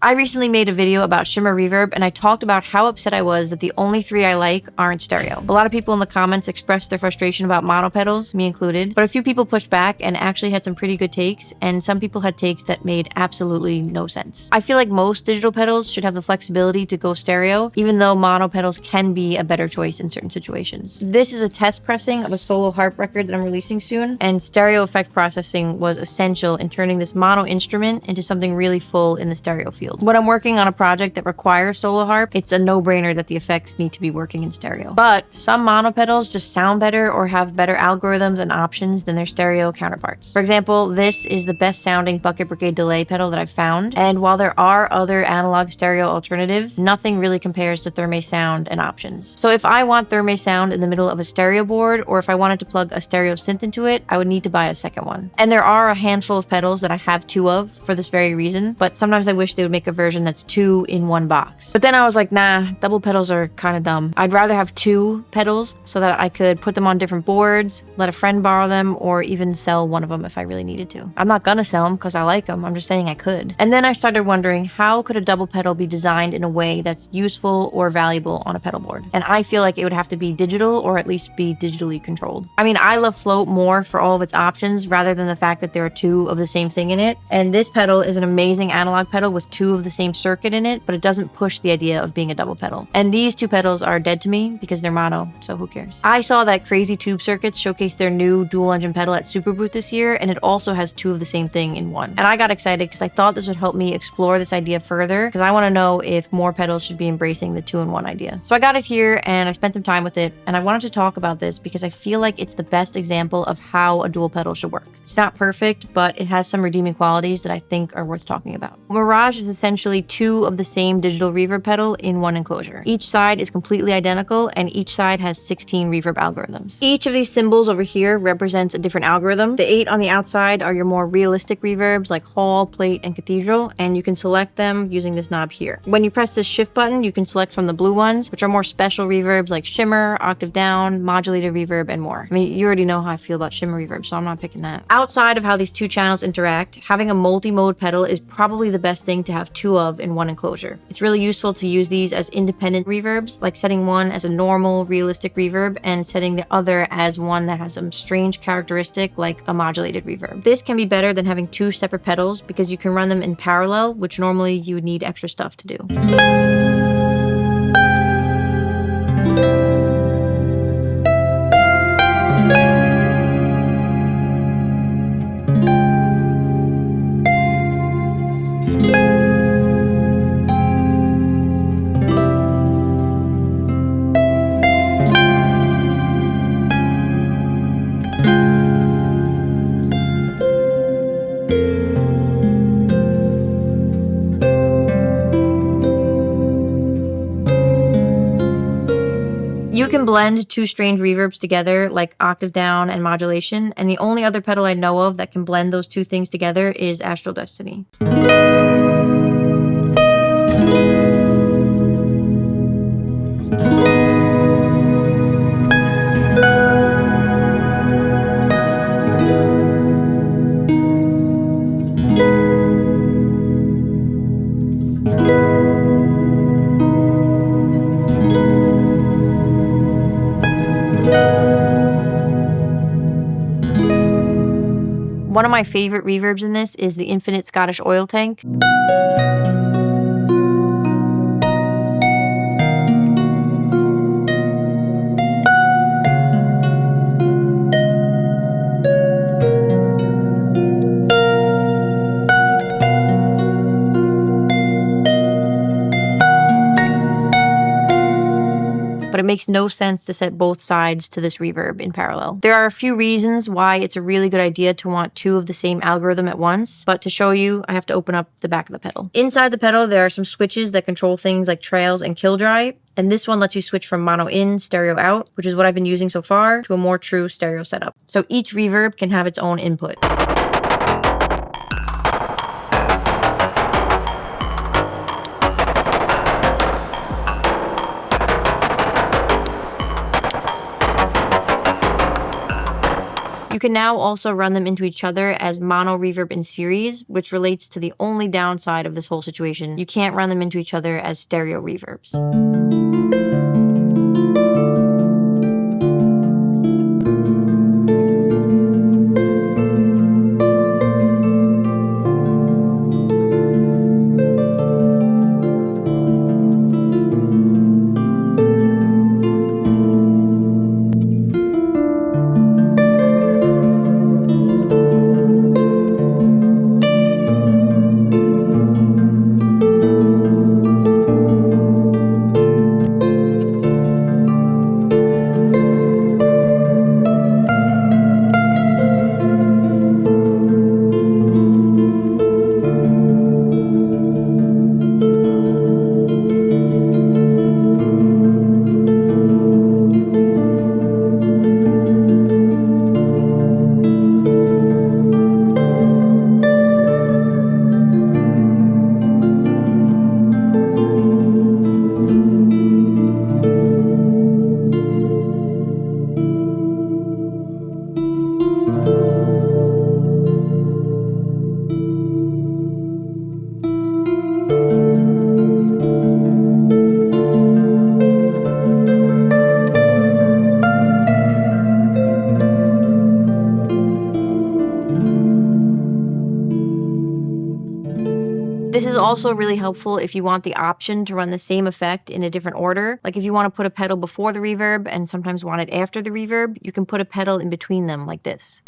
I recently made a video about shimmer reverb, and I talked about how upset I was that the only 3 I like aren't stereo. A lot of people in the comments expressed their frustration about mono pedals, me included, but a few people pushed back and actually had some pretty good takes, and some people had takes that made absolutely no sense. I feel like most digital pedals should have the flexibility to go stereo, even though mono pedals can be a better choice in certain situations. This is a test pressing of a solo harp record that I'm releasing soon, and stereo effect processing was essential in turning this mono instrument into something really full in the stereo field. When I'm working on a project that requires solo harp, it's a no-brainer that the effects need to be working in stereo. But some mono pedals just sound better or have better algorithms and options than their stereo counterparts. For example, this is the best sounding Bucket Brigade delay pedal that I've found, and while there are other analog stereo alternatives, nothing really compares to Thermae sound and options. So if I want Thermae sound in the middle of a stereo board, or if I wanted to plug a stereo synth into it, I would need to buy a second one. And there are a handful of pedals that I have 2 of for this very reason, but sometimes I wish they would make a version that's 2 in 1 box. But then I was like, nah, double pedals are kind of dumb. I'd rather have 2 pedals so that I could put them on different boards, let a friend borrow them, or even sell one of them if I really needed to. I'm not gonna sell them because I like them, I'm just saying I could. And then I started wondering, how could a double pedal be designed in a way that's useful or valuable on a pedal board? And I feel like it would have to be digital, or at least be digitally controlled. I mean, I love Float more for all of its options rather than the fact that there are 2 of the same thing in it. And this pedal is an amazing analog pedal with 2 of the same circuit in it, but it doesn't push the idea of being a double pedal. And these 2 pedals are dead to me because they're mono, so who cares? I saw that Crazy Tube Circuits showcase their new dual engine pedal at Superbooth this year, and it also has 2 of the same thing in one. And I got excited because I thought this would help me explore this idea further, because I want to know if more pedals should be embracing the 2-in-1 idea. So I got it here and I spent some time with it, and I wanted to talk about this because I feel like it's the best example of how a dual pedal should work. It's not perfect, but it has some redeeming qualities that I think are worth talking about. Mirage is essentially 2 of the same digital reverb pedal in one enclosure. Each side is completely identical, and each side has 16 reverb algorithms. Each of these symbols over here represents a different algorithm. The 8 on the outside are your more realistic reverbs like hall, plate, and cathedral, and you can select them using this knob here. When you press this shift button, you can select from the blue ones, which are more special reverbs like shimmer, octave down, modulated reverb, and more. I mean, you already know how I feel about shimmer reverb, so I'm not picking that. Outside of how these 2 channels interact, having a multi-mode pedal is probably the best thing to have 2 of in one enclosure. It's really useful to use these as independent reverbs, like setting one as a normal, realistic reverb and setting the other as one that has some strange characteristic like a modulated reverb. This can be better than having 2 separate pedals because you can run them in parallel, which normally you would need extra stuff to do. You can blend 2 strange reverbs together like octave down and modulation, and the only other pedal I know of that can blend those 2 things together is Astral Destiny. One of my favorite reverbs in this is the Infinite Scottish Oil Tank. But it makes no sense to set both sides to this reverb in parallel. There are a few reasons why it's a really good idea to want 2 of the same algorithm at once, but to show you, I have to open up the back of the pedal. Inside the pedal, there are some switches that control things like trails and kill dry, and this one lets you switch from mono in, stereo out, which is what I've been using so far, to a more true stereo setup. So each reverb can have its own input. You You can now also run them into each other as mono reverb in series, which relates to the only downside of this whole situation. You can't run them into each other as stereo reverbs. This is also really helpful if you want the option to run the same effect in a different order. Like if you want to put a pedal before the reverb and sometimes want it after the reverb, you can put a pedal in between them like this.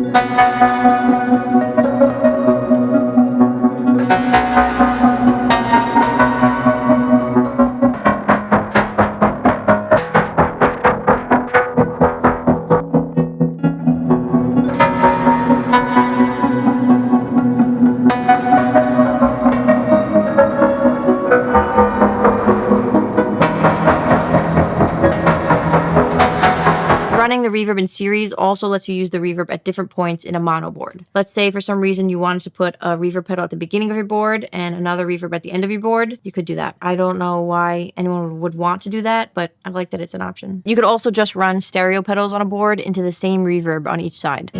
Running the reverb in series also lets you use the reverb at different points in a mono board. Let's say for some reason you wanted to put a reverb pedal at the beginning of your board and another reverb at the end of your board, you could do that. I don't know why anyone would want to do that, but I like that it's an option. You could also just run stereo pedals on a board into the same reverb on each side.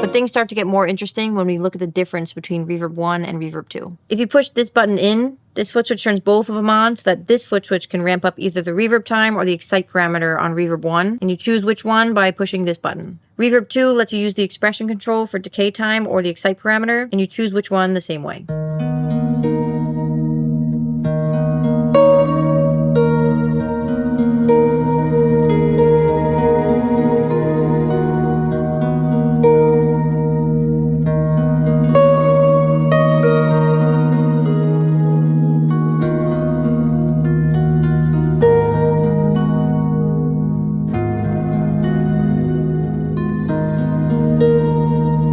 But things start to get more interesting when we look at the difference between reverb 1 and reverb 2. If you push this button in, this foot switch turns both of them on so that this foot switch can ramp up either the reverb time or the excite parameter on reverb 1, and you choose which one by pushing this button. Reverb 2 lets you use the expression control for decay time or the excite parameter, and you choose which one the same way.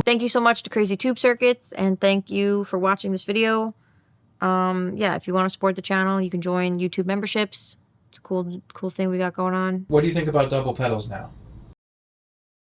Thank you so much to Crazy Tube Circuits, and thank you for watching this video. Yeah, if you want to support the channel, you can join YouTube memberships. It's a cool thing we got going on. What do you think about double pedals now?